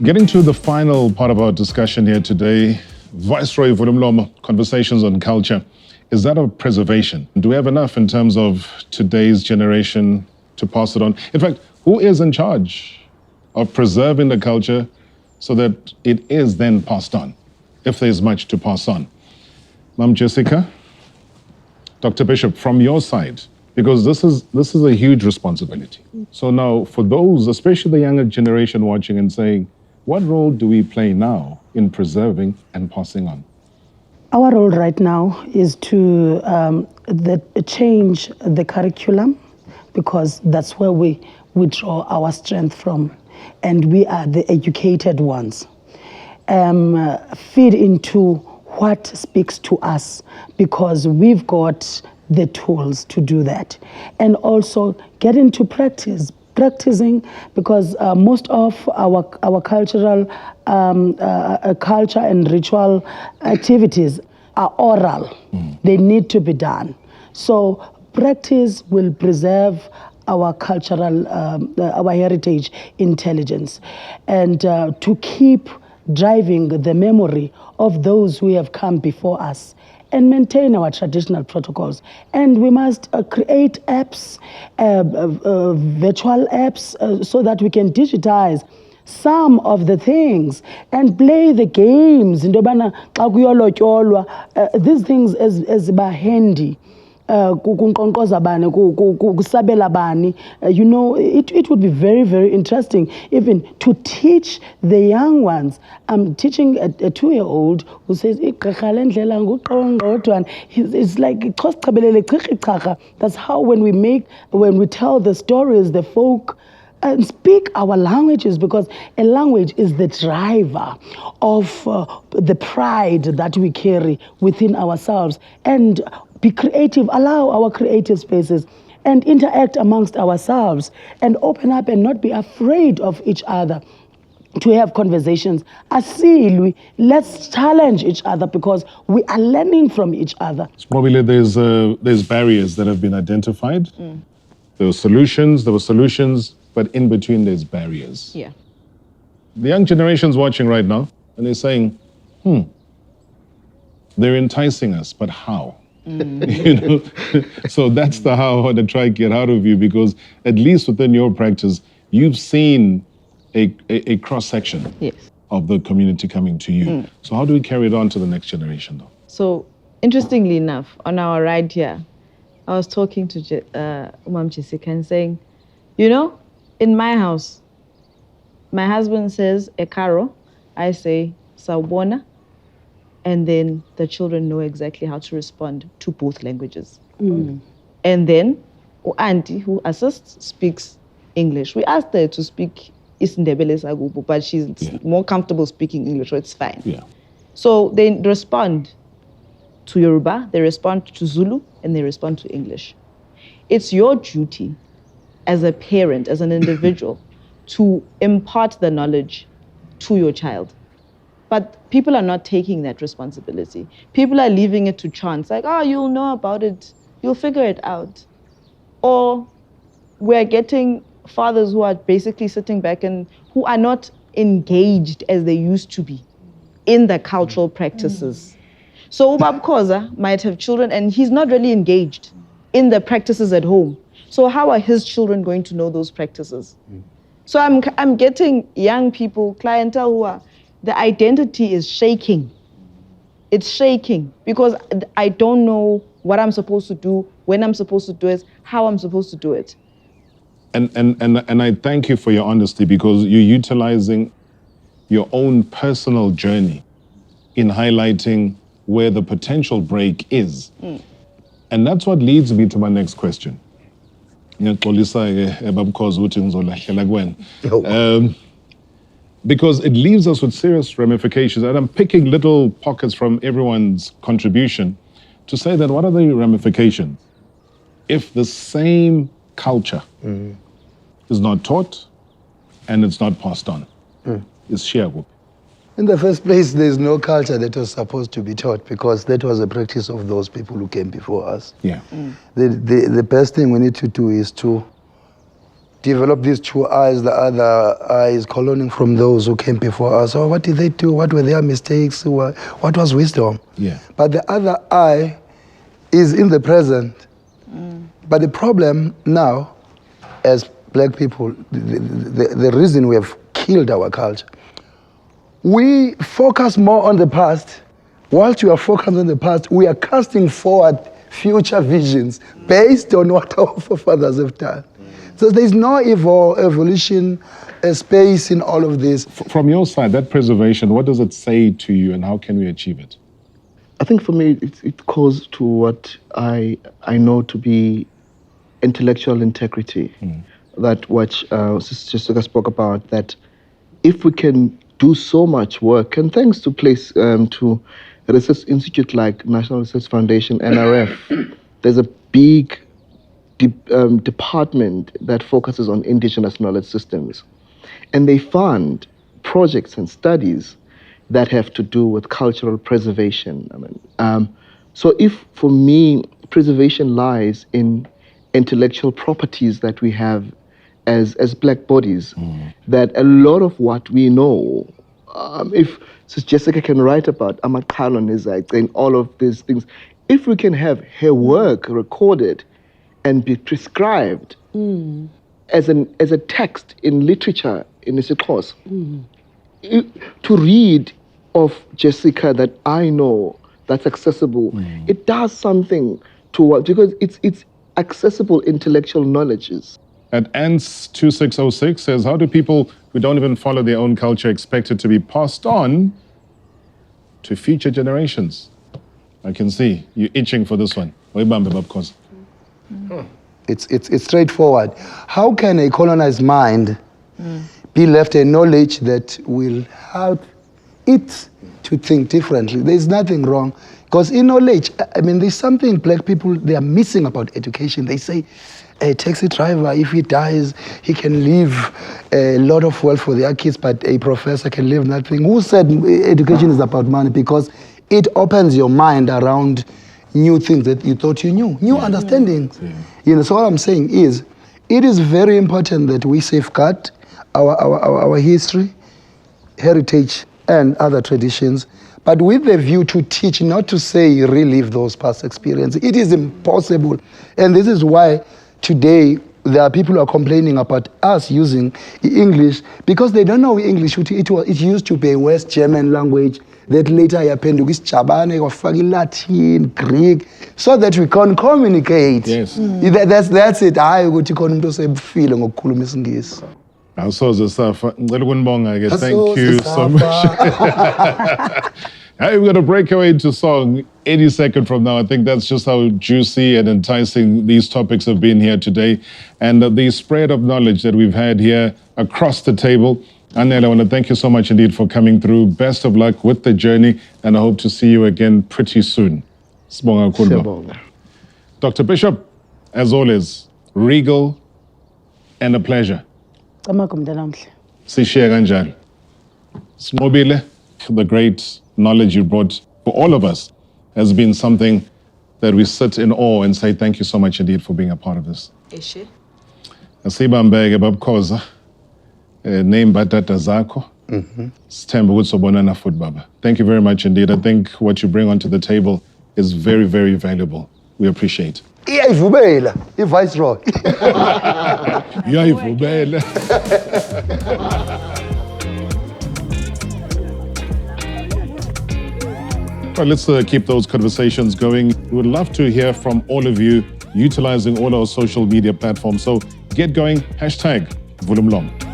Getting to the final part of our discussion here today, Viceroy Vul'umlomo, conversations on culture. Is that of preservation? Do we have enough in terms of today's generation to pass it on? In fact, who is in charge of preserving the culture so that it is then passed on, if there's much to pass on? Ma'am Jessica, Dr. Bishop, from your side, because this is a huge responsibility. So now, for those, especially the younger generation watching and saying, what role do we play now in preserving and passing on? Our role right now is to change the curriculum, because that's where we draw our strength from, and we are the educated ones. Feed into what speaks to us, because we've got the tools to do that. And also get into practicing, because most of our cultural culture and ritual activities are oral. They need to be done. So practice will preserve our cultural, our heritage intelligence, and to keep driving the memory of those who have come before us, and maintain our traditional protocols. And we must create apps, virtual apps, so that we can digitize some of the things and play the games. These things as handy. It would be very, very interesting even to teach the young ones. I'm teaching a 2-year-old who says, it's like, that's how when we tell the stories, the folk, and speak our languages, because a language is the driver of the pride that we carry within ourselves. And be creative, allow our creative spaces, and interact amongst ourselves, and open up and not be afraid of each other, to have conversations. Let's challenge each other, because we are learning from each other. Probably there's barriers that have been identified. There were solutions, but in between there's barriers. Yeah. The young generation's watching right now, and they're saying, they're enticing us, but how? So that's the how I want to try to get out of you, because at least within your practice, you've seen a cross-section of the community coming to you. So how do we carry it on to the next generation, though? So interestingly enough, on our ride here, I was talking to Ma'am Jessica and saying, in my house, my husband says ekaro, I say sawubona, and then the children know exactly how to respond to both languages. And then auntie, who assists, speaks English. We asked her to speak isiNdebele sakubo, but she's more comfortable speaking English, so it's fine. Yeah. So they respond to Yoruba, they respond to Zulu, and they respond to English. It's your duty as a parent, as an individual, to impart the knowledge to your child. But people are not taking that responsibility. People are leaving it to chance, like, you'll know about it, you'll figure it out. Or we're getting fathers who are basically sitting back and who are not engaged as they used to be in the cultural practices. So Ubab Khoza might have children and he's not really engaged in the practices at home. So how are his children going to know those practices? So I'm getting young people, clientele who are, the identity is shaking. It's shaking because I don't know what I'm supposed to do, when I'm supposed to do it, how I'm supposed to do it. And I thank you for your honesty, because you're utilizing your own personal journey in highlighting where the potential break is. And that's what leads me to my next question. Because it leaves us with serious ramifications. And I'm picking little pockets from everyone's contribution to say that what are the ramifications if the same culture is not taught and it's not passed on? It's shared. In the first place, there's no culture that was supposed to be taught, because that was a practice of those people who came before us. Yeah. The best thing we need to do is to developed these two eyes, the other eye is coloning from those who came before us. Oh, what did they do? What were their mistakes? What was wisdom? Yeah. But the other eye is in the present. But the problem now, as black people, the reason we have killed our culture, we focus more on the past. Whilst we are focused on the past, we are casting forward future visions based on what our forefathers have done. So there's no evolution space in all of this. From your side, that preservation, what does it say to you and how can we achieve it? I think for me, it calls to what I know to be intellectual integrity. That what Sister Jessica spoke about, that if we can do so much work, and thanks to to a research institute like National Research Foundation, NRF, there's a big department that focuses on indigenous knowledge systems. And they fund projects and studies that have to do with cultural preservation. So if, for me, preservation lies in intellectual properties that we have as black bodies, that a lot of what we know, if Sister Jessica can write about Amakalo and all of these things, if we can have her work recorded and be prescribed as a text in literature in isiXhosa, to read of Jessica that I know that's accessible, it does something to what, because it's accessible intellectual knowledges. At ANTS 2606 says, how do people who don't even follow their own culture expect it to be passed on to future generations? I can see you itching for this one. It's straightforward. How can a colonized mind be left a knowledge that will help it to think differently? There's nothing wrong. Because in knowledge, I mean, there's something black people, they are missing about education. They say, a taxi driver, if he dies, he can leave a lot of wealth for their kids, but a professor can leave nothing. Who said education is about money? Because it opens your mind around new things that you thought you knew, new understandings. You know, so what I'm saying is, it is very important that we safeguard our history, heritage, and other traditions, but with the view to teach, not to say relive those past experiences. It is impossible. And this is why today there are people who are complaining about us using English because they don't know English. It used to be a West German language that later happened to Jabane, Latin, Greek, so that we can communicate. Yes. That's it. I would say feeling of Kulumis. Thank you so much. Hey, we're going to break away into song any second from now. I think that's just how juicy and enticing these topics have been here today. And the spread of knowledge that we've had here across the table. Anel, I want to thank you so much indeed for coming through. Best of luck with the journey, and I hope to see you again pretty soon. Sibonga kakhulu. Dr. Bishop, as always, regal and a pleasure. Sishiya kanjani. Smobile, the great knowledge you brought for all of us has been something that we sit in awe and say thank you so much indeed for being a part of this. Asibambeke babkhoza name batata zakho. Sithemba ukuthi sobonana futhi baba. Thank you very much indeed. I think what you bring onto the table is very, very valuable. We appreciate. Iyayivubela iViceroy. Iyayivubela. Well, let's keep those conversations going. We would love to hear from all of you utilizing all our social media platforms. So get going, #Vul'umlomo.